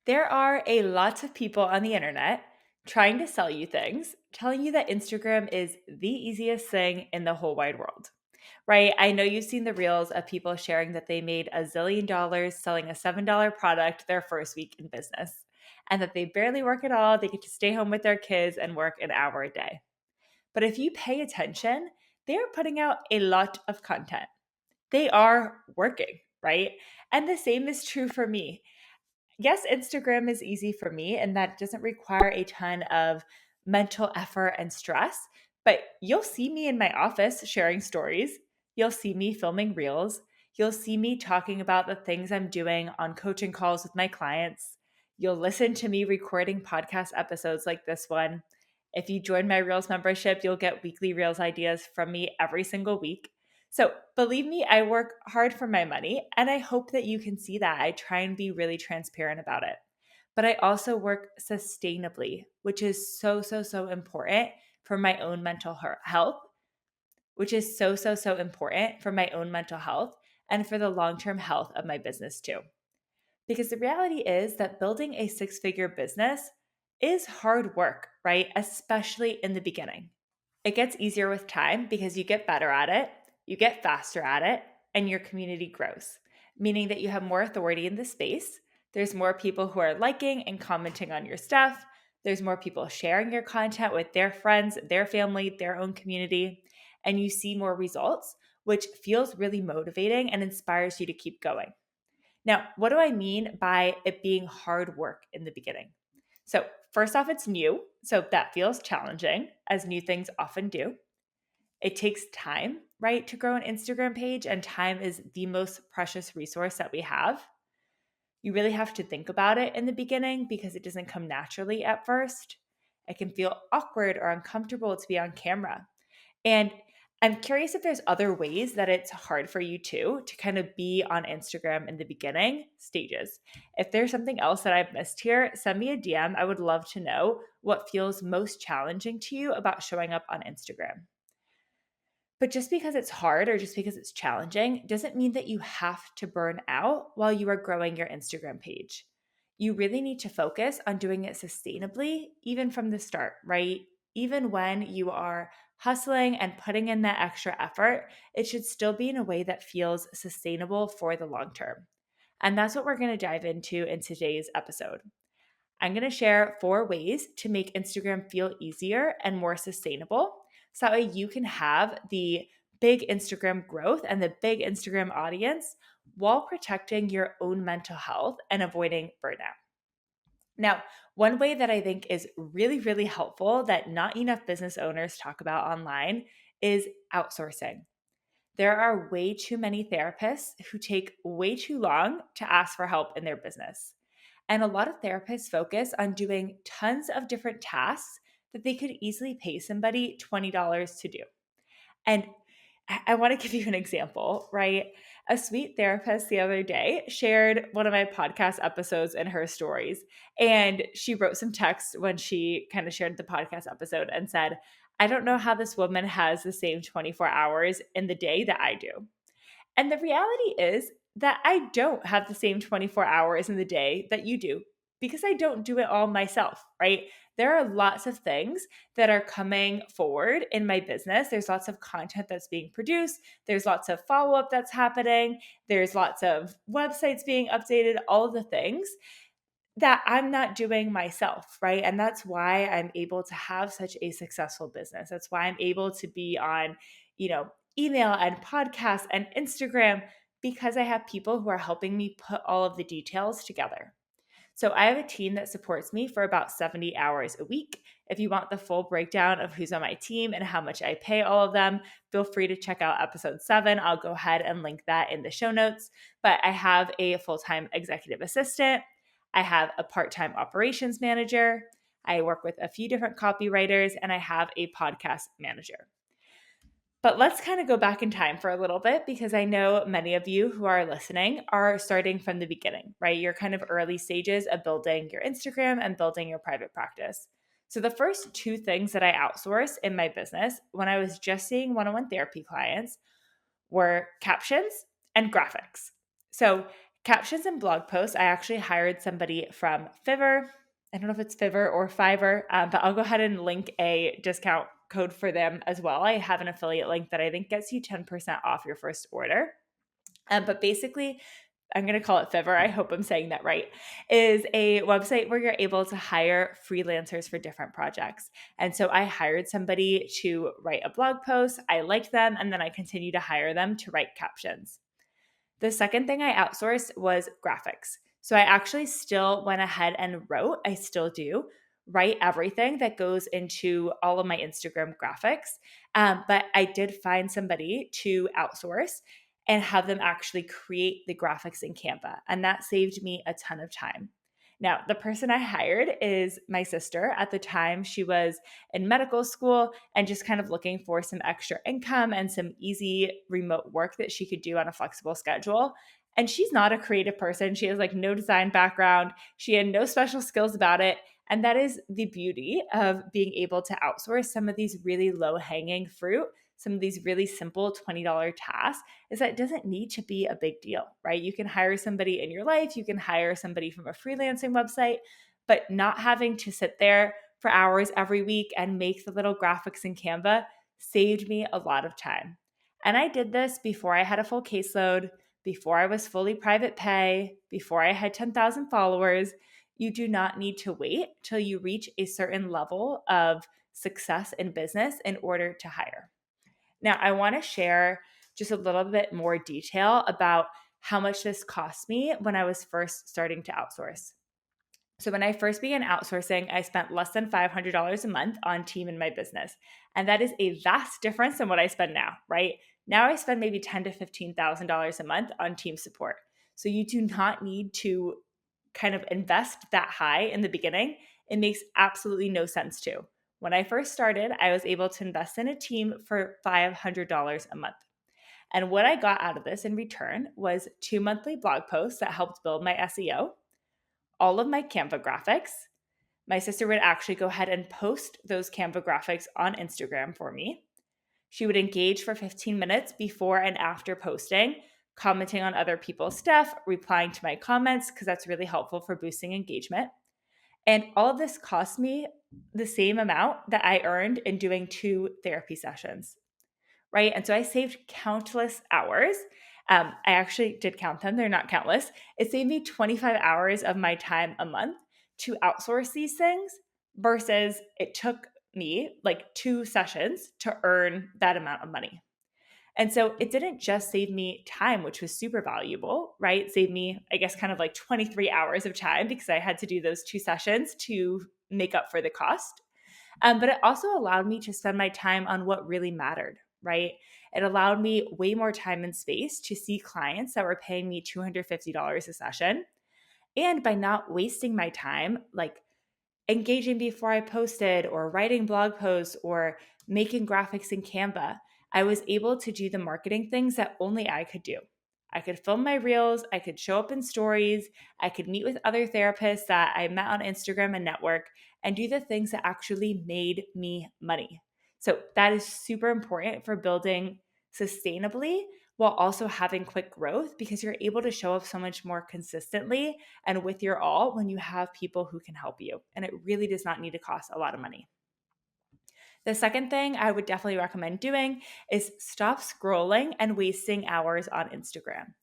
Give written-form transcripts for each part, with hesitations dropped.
There are a lot of people on the internet trying to sell you things, telling you that Instagram is the easiest thing in the whole wide world, right? I know you've seen the reels of people sharing that they made $1 zillion selling a $7 product their first week in business and that they barely work at all. They get to stay home with their kids and work an hour a day. But if you pay attention, they're putting out a lot of content. They are working, right? And the same is true for me. Yes, Instagram is easy for me and that doesn't require a ton of mental effort and stress, but you'll see me in my office sharing stories. You'll see me filming reels. You'll see me talking about the things I'm doing on coaching calls with my clients. You'll listen to me recording podcast episodes like this one. If you join my Reels membership, you'll get weekly Reels ideas from me every single week. So believe me, I work hard for my money and I hope that you can see that. I try and be really transparent about it. But I also work sustainably, which is so important for my own mental health, which is so important for my own mental health and for the long term health of my business too. Because the reality is that building a 6 figure business is hard work, right? Especially in the beginning. It gets easier with time because you get better at it, you get faster at it, and your community grows, meaning that you have more authority in the space. There's more people who are liking and commenting on your stuff. There's more people sharing your content with their friends, their family, their own community, and you see more results, which feels really motivating and inspires you to keep going. Now, what do I mean by it being hard work in the beginning? So, first off, it's new. So, that feels challenging, as new things often do. It takes time, right, to grow an Instagram page, and time is the most precious resource that we have. You really have to think about it in the beginning because it doesn't come naturally at first. It can feel awkward or uncomfortable to be on camera. And I'm curious if there's other ways that it's hard for you too to kind of be on Instagram in the beginning stages. If there's something else that I've missed here, send me a DM. I would love to know what feels most challenging to you about showing up on Instagram. But just because it's hard or just because it's challenging doesn't mean that you have to burn out while you are growing your Instagram page. You really need to focus on doing it sustainably, even from the start, right? Even when you are hustling and putting in that extra effort, it should still be in a way that feels sustainable for the long term. And that's what we're going to dive into in today's episode. I'm going to share 4 ways to make Instagram feel easier and more sustainable so that way you can have the big Instagram growth and the big Instagram audience while protecting your own mental health and avoiding burnout. Now, one way that I think is really helpful that not enough business owners talk about online is outsourcing. There are way too many therapists who take way too long to ask for help in their business. And a lot of therapists focus on doing tons of different tasks that they could easily pay somebody $20 to do. And I want to give you an example, right? A sweet therapist the other day shared one of my podcast episodes in her stories. And she wrote some text when she kind of shared the podcast episode and said, I don't know how this woman has the same 24 hours in the day that I do. And the reality is that I don't have the same 24 hours in the day that you do because I don't do it all myself, right? There are lots of things that are coming forward in my business. There's lots of content that's being produced. There's lots of follow up that's happening. There's lots of websites being updated, all of the things that I'm not doing myself, right? And that's why I'm able to have such a successful business. That's why I'm able to be on, email and podcast and Instagram because I have people who are helping me put all of the details together. So I have a team that supports me for about 70 hours a week. If you want the full breakdown of who's on my team and how much I pay all of them, feel free to check out episode 7. I'll go ahead and link that in the show notes. But I have a full-time executive assistant. I have a part-time operations manager. I work with a few different copywriters, and I have a podcast manager. But let's kind of go back in time for a little bit because I know many of you who are listening are starting from the beginning, right? You're kind of early stages of building your Instagram and building your private practice. So the first 2 things that I outsourced in my business when I was just seeing one-on-one therapy clients were captions and graphics. So Captions and blog posts, I actually hired somebody from Fiverr. I don't know if it's Fiverr or Fiverr, but I'll go ahead and link a discount code for them as well. I have an affiliate link that I think gets you 10% off your first order. But basically, I'm going to call it Fiverr, I hope I'm saying that right, is a website where you're able to hire freelancers for different projects. And so I hired somebody to write a blog post. I liked them, and then I continue to hire them to write captions. The second thing I outsourced was graphics. So I actually still went ahead and wrote, I still do, write everything that goes into all of my Instagram graphics. But I did find somebody to outsource and have them actually create the graphics in Canva. And that saved me a ton of time. Now, the person I hired is my sister. At the time, she was in medical school and just kind of looking for some extra income and some easy remote work that she could do on a flexible schedule. And she's not a creative person. She has like no design background. She had no special skills about it. And that is the beauty of being able to outsource some of these really low hanging fruit, some of these really simple $20 tasks, is that it doesn't need to be a big deal, right? You can hire somebody in your life, you can hire somebody from a freelancing website, but not having to sit there for hours every week and make the little graphics in Canva saved me a lot of time. And I did this before I had a full caseload, before I was fully private pay, before I had 10,000 followers. You do not need to wait till you reach a certain level of success in business in order to hire. Now, I want to share just a little bit more detail about how much this cost me when I was first starting to outsource. So, when I first began outsourcing, I spent less than $500 a month on team in my business. And that is a vast difference than what I spend now, right? Now I spend maybe $10,000 to $15,000 a month on team support. So, you do not need to kind of invest that high in the beginning. It makes absolutely no sense to. When I first started, I was able to invest in a team for $500 a month. And what I got out of this in return was 2 monthly blog posts that helped build my SEO, all of my Canva graphics. My sister would actually go ahead and post those Canva graphics on Instagram for me. She would engage for 15 minutes before and after posting, commenting on other people's stuff, replying to my comments, because that's really helpful for boosting engagement. And all of this cost me the same amount that I earned in doing 2 therapy sessions, right? And so I saved countless hours. I actually did count them, they're not countless. It saved me 25 hours of my time a month to outsource these things versus it took me like 2 sessions to earn that amount of money. And so it didn't just save me time, which was super valuable, right? It saved me, I guess, kind of like 23 hours of time because I had to do those 2 sessions to make up for the cost. But it also allowed me to spend my time on what really mattered, right? It allowed me way more time and space to see clients that were paying me $250 a session. And by not wasting my time, like engaging before I posted or writing blog posts or making graphics in Canva, I was able to do the marketing things that only I could do. I could film my reels, I could show up in stories, I could meet with other therapists that I met on Instagram and network and do the things that actually made me money. So that is super important for building sustainably while also having quick growth because you're able to show up so much more consistently and with your all when you have people who can help you. And it really does not need to cost a lot of money. The second thing I would definitely recommend doing is stop scrolling and wasting hours on Instagram.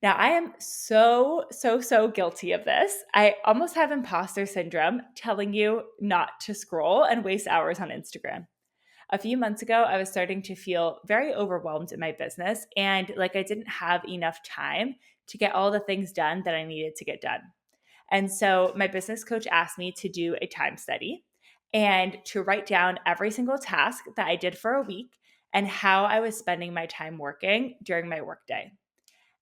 Now, I am so guilty of this. I almost have imposter syndrome telling you not to scroll and waste hours on Instagram. A few months ago, I was starting to feel very overwhelmed in my business and like I didn't have enough time to get all the things done that I needed to get done. And so my business coach asked me to do a time study and to write down every single task that I did for a week and how I was spending my time working during my workday.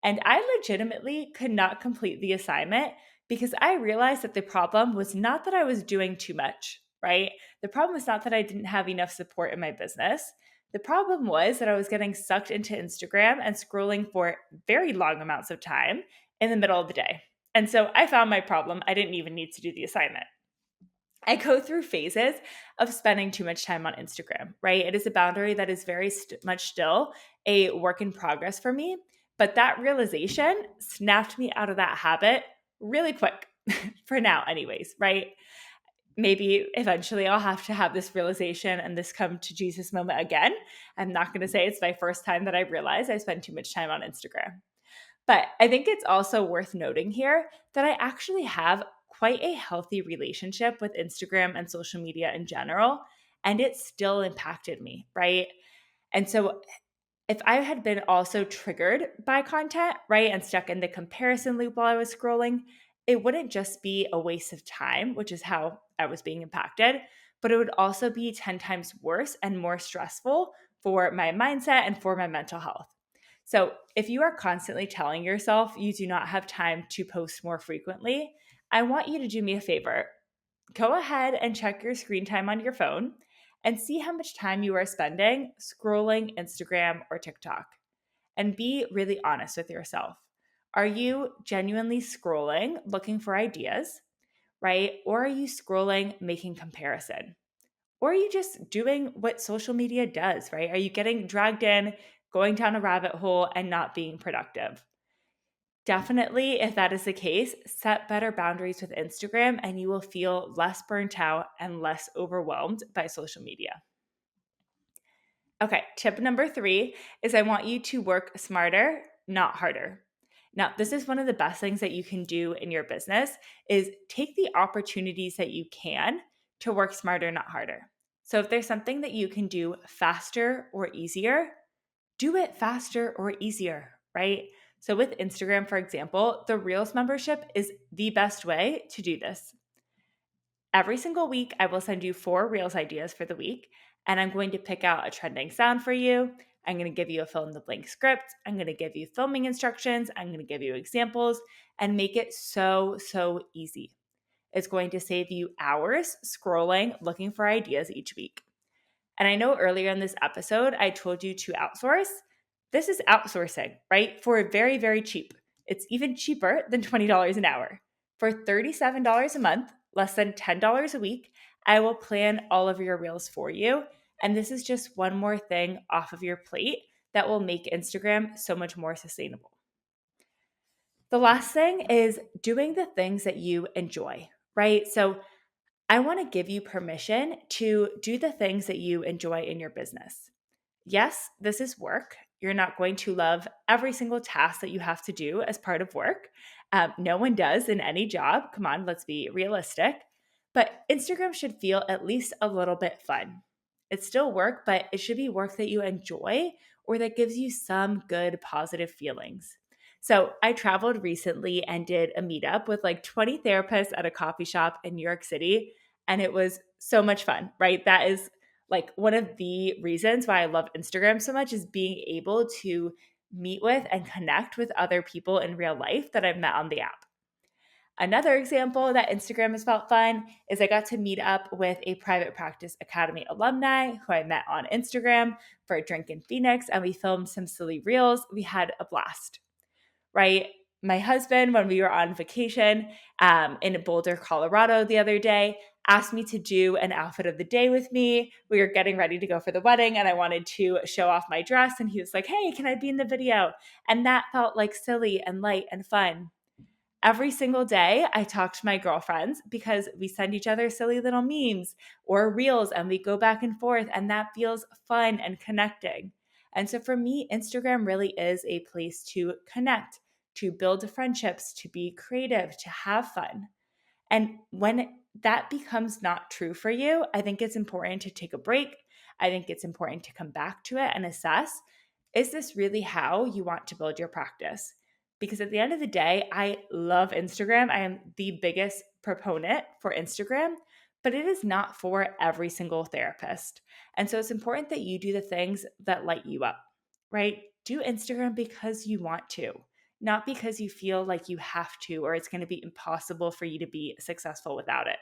And I legitimately could not complete the assignment because I realized that the problem was not that I was doing too much, right? The problem was not that I didn't have enough support in my business. The problem was that I was getting sucked into Instagram and scrolling for very long amounts of time in the middle of the day. And so I found my problem. I didn't even need to do the assignment. I go through phases of spending too much time on Instagram, right? It is a boundary that is very much still a work in progress for me But that realization snapped me out of that habit really quick, for now, anyways, right? Maybe eventually I'll have to have this realization and this come to Jesus moment again. I'm not going to say it's my first time that I realized I spend too much time on Instagram. But I think it's also worth noting here that I actually have quite a healthy relationship with Instagram and social media in general, and it still impacted me, right? And so if I had been also triggered by content, right, and stuck in the comparison loop while I was scrolling, it wouldn't just be a waste of time, which is how I was being impacted, but it would also be 10 times worse and more stressful for my mindset and for my mental health. So, if you are constantly telling yourself you do not have time to post more frequently, I want you to do me a favor. Go ahead and check your screen time on your phone and see how much time you are spending scrolling Instagram or TikTok. And be really honest with yourself. Are you genuinely scrolling looking for ideas, right? Or are you scrolling making comparison? Or are you just doing what social media does, right? Are you getting dragged in, going down a rabbit hole, and not being productive? Definitely, if that is the case, set better boundaries with Instagram and you will feel less burnt out and less overwhelmed by social media. Okay, tip number 3 is I want you to work smarter, not harder. Now, this is one of the best things that you can do in your business is take the opportunities that you can to work smarter, not harder. So if there's something that you can do faster or easier, do it faster or easier, right? So with Instagram, for example, the Reels membership is the best way to do this. Every single week, I will send you 4 Reels ideas for the week, and I'm going to pick out a trending sound for you. I'm going to give you a fill in the blank script. I'm going to give you filming instructions. I'm going to give you examples and make it so easy. It's going to save you hours scrolling, looking for ideas each week. And I know earlier in this episode, I told you to outsource. This is outsourcing, right? For very cheap. It's even cheaper than $20 an hour. For $37 a month, less than $10 a week, I will plan all of your reels for you. And this is just one more thing off of your plate that will make Instagram so much more sustainable. The last thing is doing the things that you enjoy, right? So I want to give you permission to do the things that you enjoy in your business. Yes, this is work. You're not going to love every single task that you have to do as part of work. No one does in any job. Come on, let's be realistic. But Instagram should feel at least a little bit fun. It's still work, but it should be work that you enjoy or that gives you some good positive feelings. So I traveled recently and did a meetup with like 20 therapists at a coffee shop in New York City. And it was so much fun, right? That is like one of the reasons why I love Instagram so much is being able to meet with and connect with other people in real life that I've met on the app. Another example that Instagram has felt fun is I got to meet up with a private practice academy alumni who I met on Instagram for a drink in Phoenix, and we filmed some silly reels. We had a blast, right? My husband, when we were on vacation in Boulder, Colorado the other day, asked me to do an outfit of the day with me. We were getting ready to go for the wedding and I wanted to show off my dress. And he was like, hey, can I be in the video? And that felt like silly and light and fun. Every single day, I talk to my girlfriends because we send each other silly little memes or reels and we go back and forth, and that feels fun and connecting. And so for me, Instagram really is a place to connect, to build friendships, to be creative, to have fun. And when that becomes not true for you, I think it's important to take a break. I think it's important to come back to it and assess, is this really how you want to build your practice? Because at the end of the day, I love Instagram. I am the biggest proponent for Instagram, but it is not for every single therapist. And so it's important that you do the things that light you up, right? Do Instagram because you want to, not because you feel like you have to or it's going to be impossible for you to be successful without it.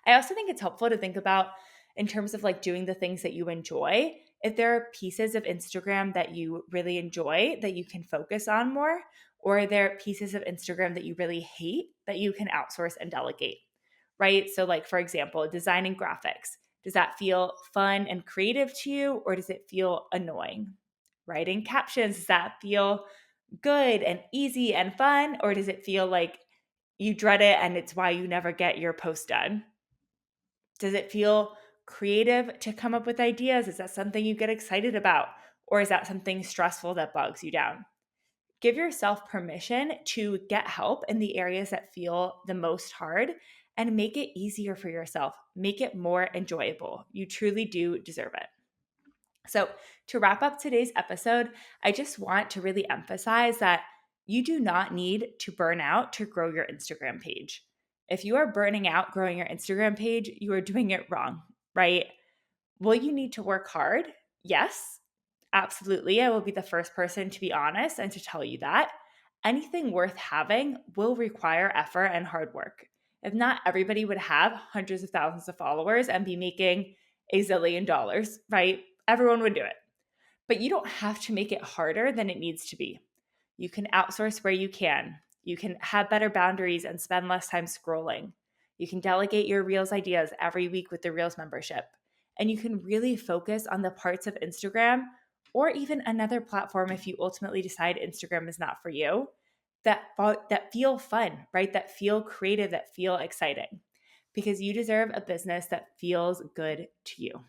I also think it's helpful to think about in terms of like doing the things that you enjoy. If there are pieces of Instagram that you really enjoy that you can focus on more, or are there pieces of Instagram that you really hate that you can outsource and delegate, right? So, like, for example, designing graphics. Does that feel fun and creative to you, or does it feel annoying? Writing captions, does that feel good and easy and fun? Or does it feel like you dread it and it's why you never get your post done? Does it feel creative to come up with ideas? Is that something you get excited about? Or is that something stressful that bogs you down? Give yourself permission to get help in the areas that feel the most hard and make it easier for yourself. Make it more enjoyable. You truly do deserve it. So, to wrap up today's episode, I just want to really emphasize that you do not need to burn out to grow your Instagram page. If you are burning out growing your Instagram page, you are doing it wrong, right? Will you need to work hard? Yes, absolutely. I will be the first person to be honest and to tell you that. Anything worth having will require effort and hard work. If not, everybody would have hundreds of thousands of followers and be making a zillion dollars, right? Everyone would do it. But you don't have to make it harder than it needs to be. You can outsource where you can. You can have better boundaries and spend less time scrolling. You can delegate your Reels ideas every week with the Reels membership. And you can really focus on the parts of Instagram or even another platform if you ultimately decide Instagram is not for you that feel fun, right? That feel creative, that feel exciting. Because you deserve a business that feels good to you.